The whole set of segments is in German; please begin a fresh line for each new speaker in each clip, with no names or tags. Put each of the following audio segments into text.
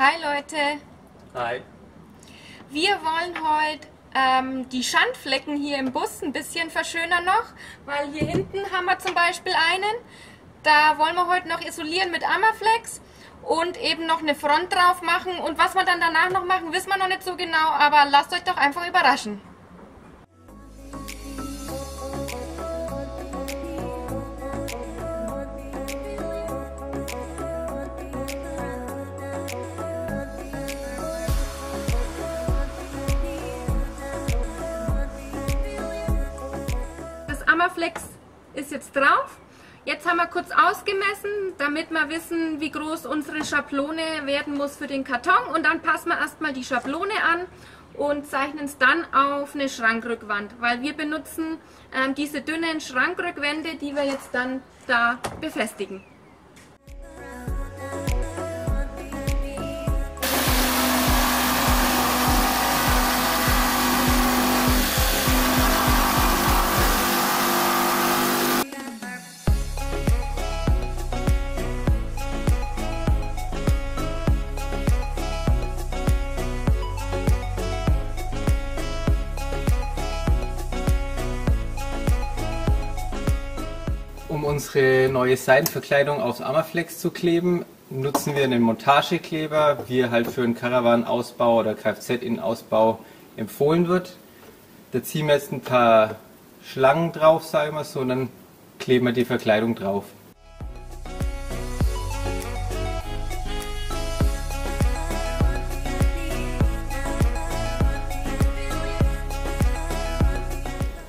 Hi Leute,
Hi.
wir wollen heute die Schandflecken hier im Bus ein bisschen verschönern noch, weil hier hinten haben wir zum Beispiel einen, da wollen wir heute noch isolieren mit Amaflex und eben noch eine Front drauf machen, und was wir dann danach noch machen, wissen wir noch nicht so genau, aber lasst euch doch einfach überraschen. Amaflex ist jetzt drauf. Jetzt haben wir kurz ausgemessen, damit wir wissen, wie groß unsere Schablone werden muss für den Karton, und dann passen wir erstmal die Schablone an und zeichnen es dann auf eine Schrankrückwand, weil wir benutzen diese dünnen Schrankrückwände, die wir jetzt dann da befestigen.
Um unsere neue Seidenverkleidung aufs Amaflex zu kleben, nutzen wir einen Montagekleber, wie er halt für einen Caravan-Ausbau oder Kfz-Innenausbau empfohlen wird. Da ziehen wir jetzt ein paar Schlangen drauf, sagen wir so, und dann kleben wir die Verkleidung drauf.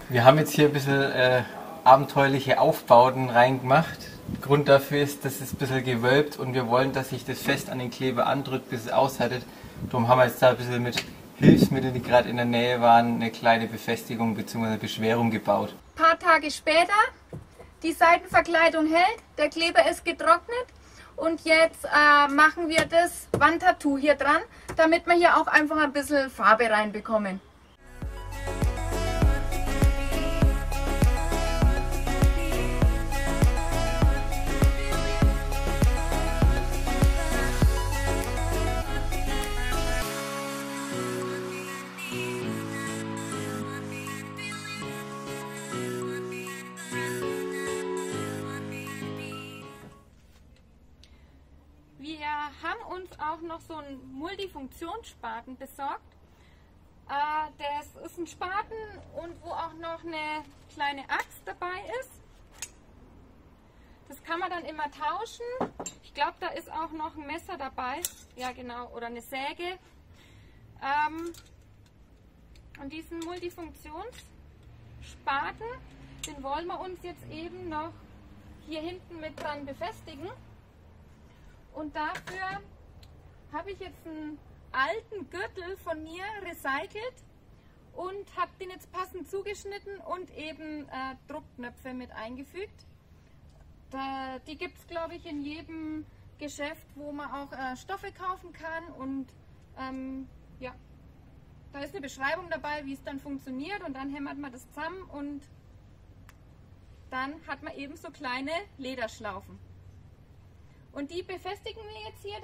Wir haben jetzt hier ein bisschen abenteuerliche Aufbauten reingemacht. Grund dafür ist, dass es ein bisschen gewölbt, und wir wollen, dass sich das fest an den Kleber andrückt, bis es aushärtet. Darum haben wir jetzt da ein bisschen mit Hilfsmitteln, die gerade in der Nähe waren, eine kleine Befestigung bzw. Beschwerung gebaut.
Ein paar Tage später, die Seitenverkleidung hält, der Kleber ist getrocknet, und jetzt machen wir das Wandtattoo hier dran, damit wir hier auch einfach ein bisschen Farbe reinbekommen. Wir haben uns auch noch so einen Multifunktionsspaten besorgt. Das ist ein Spaten, und wo auch noch eine kleine Axt dabei ist. Das kann man dann immer tauschen. Ich glaube, da ist auch noch ein Messer dabei. Ja genau, oder eine Säge. Und diesen Multifunktionsspaten, den wollen wir uns jetzt eben noch hier hinten mit dran befestigen. Und dafür habe ich jetzt einen alten Gürtel von mir recycelt und habe den jetzt passend zugeschnitten und eben Druckknöpfe mit eingefügt. Die gibt es, glaube ich, in jedem Geschäft, wo man auch Stoffe kaufen kann, und ja, da ist eine Beschreibung dabei, wie es dann funktioniert, und dann hämmert man das zusammen und dann hat man eben so kleine Lederschlaufen. Und die befestigen wir jetzt hier.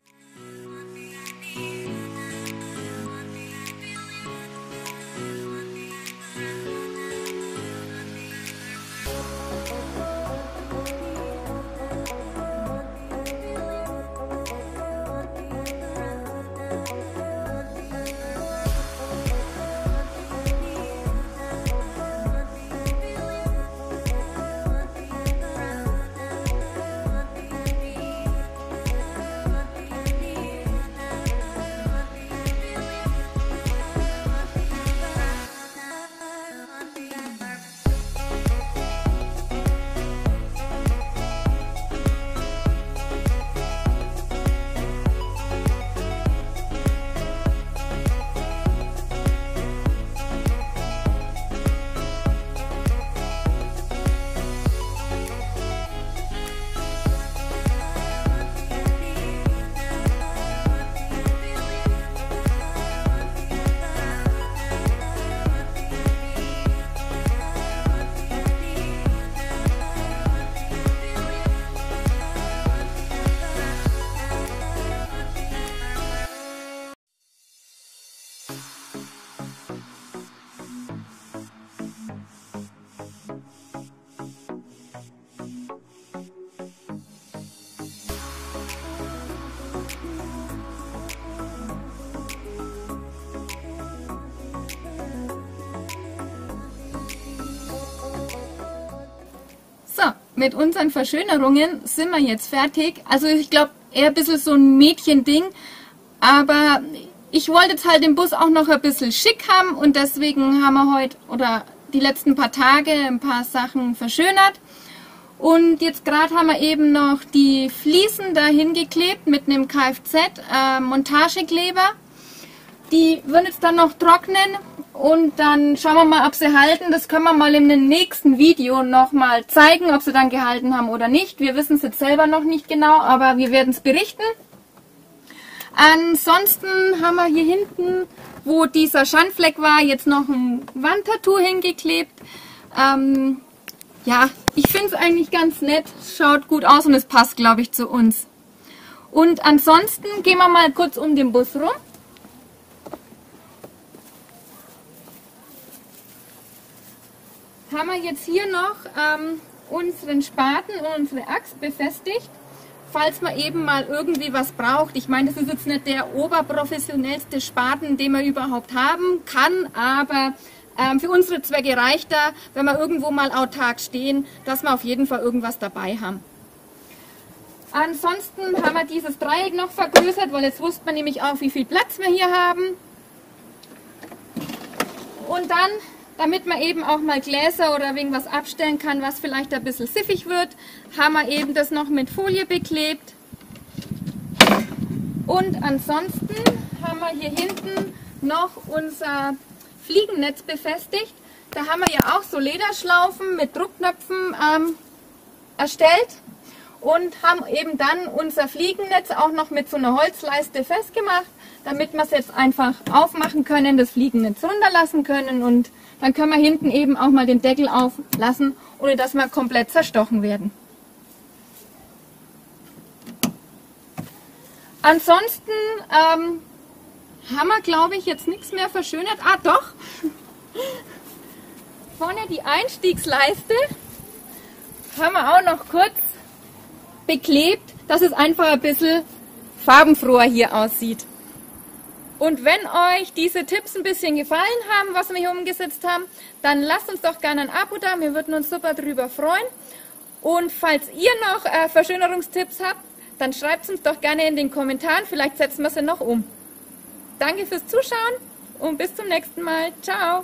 mit unseren Verschönerungen sind wir jetzt fertig. Also ich glaube, eher ein bisschen so ein Mädchending. Aber ich wollte jetzt halt den Bus auch noch ein bisschen schick haben und deswegen haben wir heute oder die letzten paar Tage ein paar Sachen verschönert. Und jetzt gerade haben wir eben noch die Fliesen dahin geklebt mit einem Kfz-Montagekleber. Die würden jetzt dann noch trocknen und dann schauen wir mal, ob sie halten. Das können wir mal in dem nächsten Video nochmal zeigen, ob sie dann gehalten haben oder nicht. Wir wissen es jetzt selber noch nicht genau, aber wir werden es berichten. Ansonsten haben wir hier hinten, wo dieser Schandfleck war, jetzt noch ein Wandtattoo hingeklebt. Ja, ich finde es eigentlich ganz nett. Schaut gut aus und es passt, glaube ich, zu uns. Und ansonsten gehen wir mal kurz um den Bus rum. Haben wir jetzt hier noch unseren Spaten und unsere Axt befestigt, falls man eben mal irgendwie was braucht. Ich meine, das ist jetzt nicht der oberprofessionellste Spaten, den man überhaupt haben kann, aber für unsere Zwecke reicht da, wenn wir irgendwo mal autark stehen, dass wir auf jeden Fall irgendwas dabei haben. Ansonsten haben wir dieses Dreieck noch vergrößert, weil jetzt wusste man nämlich auch, wie viel Platz wir hier haben. Und dann, damit man eben auch mal Gläser oder irgendwas abstellen kann, was vielleicht ein bisschen siffig wird, haben wir eben das noch mit Folie beklebt. Und ansonsten haben wir hier hinten noch unser Fliegennetz befestigt. Da haben wir ja auch so Lederschlaufen mit Druckknöpfen erstellt und haben eben dann unser Fliegennetz auch noch mit so einer Holzleiste festgemacht, damit wir es jetzt einfach aufmachen können, das Fliegennetz runterlassen können und dann können wir hinten eben auch mal den Deckel auflassen, ohne dass wir komplett zerstochen werden. Ansonsten haben wir, glaube ich, jetzt nichts mehr verschönert. Ah, doch! Vorne die Einstiegsleiste haben wir auch noch kurz beklebt, dass es einfach ein bisschen farbenfroher hier aussieht. Und wenn euch diese Tipps ein bisschen gefallen haben, was wir hier umgesetzt haben, dann lasst uns doch gerne ein Abo da, wir würden uns super darüber freuen. Und falls ihr noch Verschönerungstipps habt, dann schreibt es uns doch gerne in den Kommentaren, vielleicht setzen wir sie noch um. Danke fürs Zuschauen und bis zum nächsten Mal. Ciao!